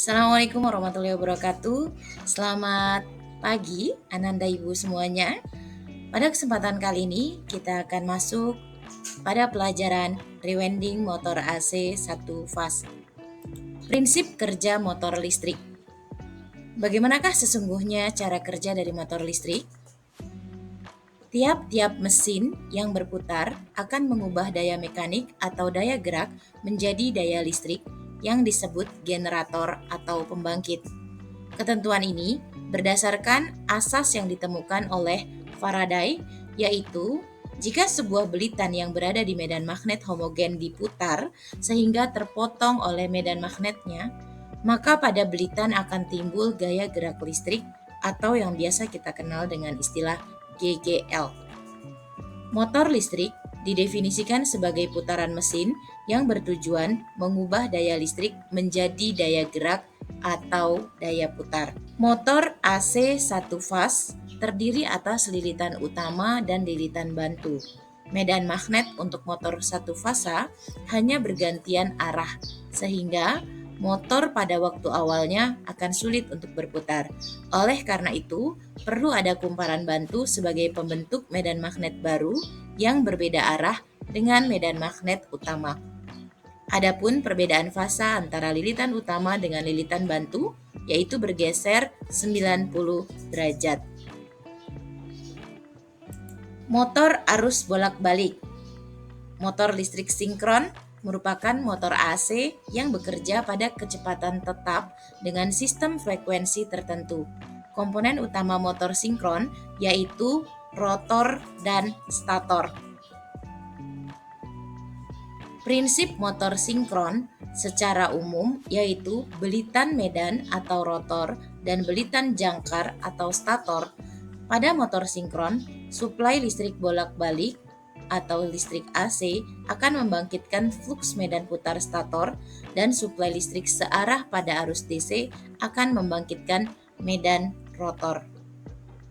Assalamualaikum warahmatullahi wabarakatuh. Selamat pagi, Ananda Ibu semuanya. Pada kesempatan kali ini, kita akan masuk pada pelajaran Rewinding Motor AC 1 Fase. Prinsip kerja motor listrik. Bagaimanakah sesungguhnya cara kerja dari motor listrik? Tiap-tiap mesin yang berputar akan mengubah daya mekanik atau daya gerak menjadi daya listrik yang disebut generator atau pembangkit. Ketentuan ini berdasarkan asas yang ditemukan oleh Faraday, yaitu jika sebuah belitan yang berada di medan magnet homogen diputar sehingga terpotong oleh medan magnetnya, maka pada belitan akan timbul gaya gerak listrik atau yang biasa kita kenal dengan istilah GGL. Motor listrik didefinisikan sebagai putaran mesin yang bertujuan mengubah daya listrik menjadi daya gerak atau daya putar. Motor AC 1 fase terdiri atas lilitan utama dan lilitan bantu. Medan magnet untuk motor 1 fase hanya bergantian arah, sehingga motor pada waktu awalnya akan sulit untuk berputar. Oleh karena itu, perlu ada kumparan bantu sebagai pembentuk medan magnet baru yang berbeda arah dengan medan magnet utama. Adapun perbedaan fasa antara lilitan utama dengan lilitan bantu yaitu bergeser 90 derajat. Motor arus bolak-balik. Motor listrik sinkron merupakan motor AC yang bekerja pada kecepatan tetap dengan sistem frekuensi tertentu. Komponen utama motor sinkron yaitu rotor dan stator. Prinsip motor sinkron secara umum yaitu belitan medan atau rotor dan belitan jangkar atau stator. Pada motor sinkron, suplai listrik bolak-balik atau listrik AC akan membangkitkan fluks medan putar stator dan suplai listrik searah pada arus DC akan membangkitkan medan rotor.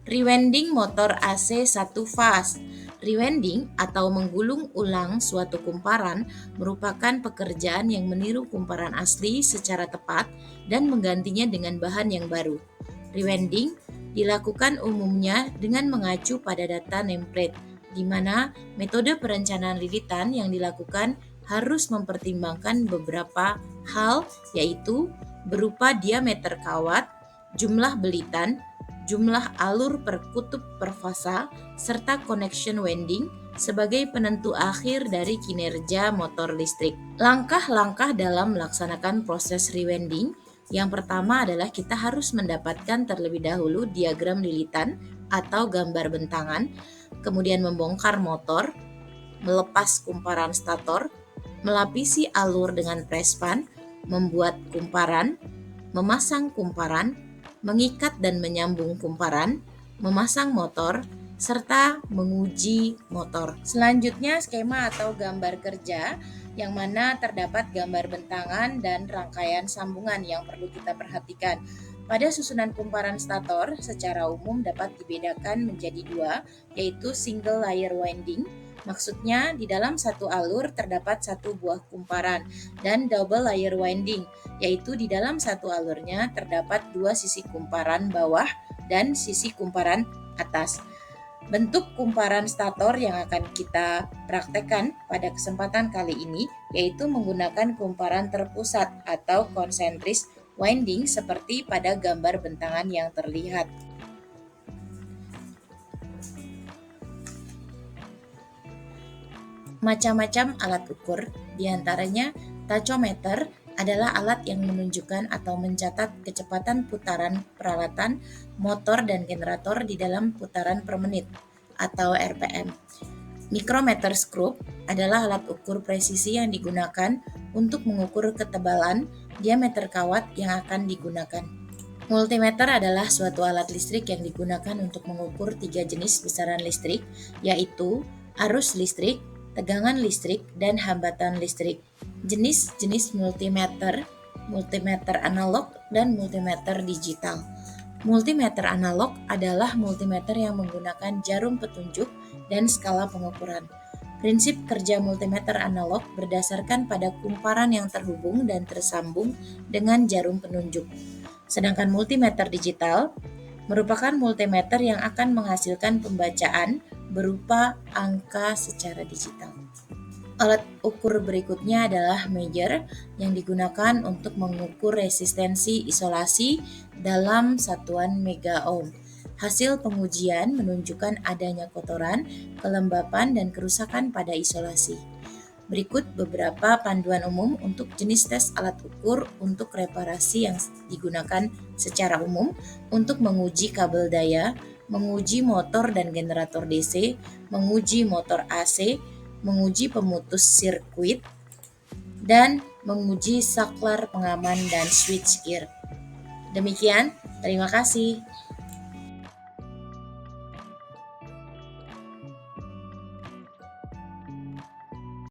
Rewinding motor AC 1 fase. Rewinding atau menggulung ulang suatu kumparan merupakan pekerjaan yang meniru kumparan asli secara tepat dan menggantinya dengan bahan yang baru. Rewinding dilakukan umumnya dengan mengacu pada data nameplate, di mana metode perencanaan lilitan yang dilakukan harus mempertimbangkan beberapa hal, yaitu berupa diameter kawat, jumlah belitan, jumlah alur per kutub per fasa, serta connection winding sebagai penentu akhir dari kinerja motor listrik. Langkah-langkah dalam melaksanakan proses rewinding. Yang pertama adalah kita harus mendapatkan terlebih dahulu diagram lilitan atau gambar bentangan, kemudian membongkar motor, melepas kumparan stator, melapisi alur dengan prespan, membuat kumparan, memasang kumparan, mengikat dan menyambung kumparan, memasang motor, serta menguji motor. Selanjutnya skema atau gambar kerja yang mana terdapat gambar bentangan dan rangkaian sambungan yang perlu kita perhatikan. Pada susunan kumparan stator secara umum dapat dibedakan menjadi dua, yaitu single layer winding. Maksudnya di dalam satu alur terdapat satu buah kumparan, dan double layer winding, yaitu di dalam satu alurnya terdapat dua sisi kumparan bawah dan sisi kumparan atas. Bentuk kumparan stator yang akan kita praktekkan pada kesempatan kali ini yaitu menggunakan kumparan terpusat atau konsentris winding seperti pada gambar bentangan yang terlihat. Macam-macam alat ukur, diantaranya tachometer adalah alat yang menunjukkan atau mencatat kecepatan putaran peralatan, motor dan generator di dalam putaran per menit atau RPM. Micrometer screw adalah alat ukur presisi yang digunakan untuk mengukur ketebalan diameter kawat yang akan digunakan. Multimeter adalah suatu alat listrik yang digunakan untuk mengukur tiga jenis besaran listrik, yaitu arus listrik, tegangan listrik, dan hambatan listrik. Jenis-jenis multimeter, multimeter analog, dan multimeter digital. Multimeter analog adalah multimeter yang menggunakan jarum petunjuk dan skala pengukuran. Prinsip kerja multimeter analog berdasarkan pada kumparan yang terhubung dan tersambung dengan jarum penunjuk. Sedangkan multimeter digital merupakan multimeter yang akan menghasilkan pembacaan berupa angka secara digital. Alat ukur berikutnya adalah measure yang digunakan untuk mengukur resistensi isolasi dalam satuan mega ohm. Hasil pengujian menunjukkan adanya kotoran, kelembapan, dan kerusakan pada isolasi. Berikut beberapa panduan umum untuk jenis tes alat ukur untuk reparasi yang digunakan secara umum untuk menguji kabel daya, menguji motor dan generator DC, menguji motor AC, menguji pemutus sirkuit, dan menguji saklar pengaman dan switchgear. Demikian, terima kasih.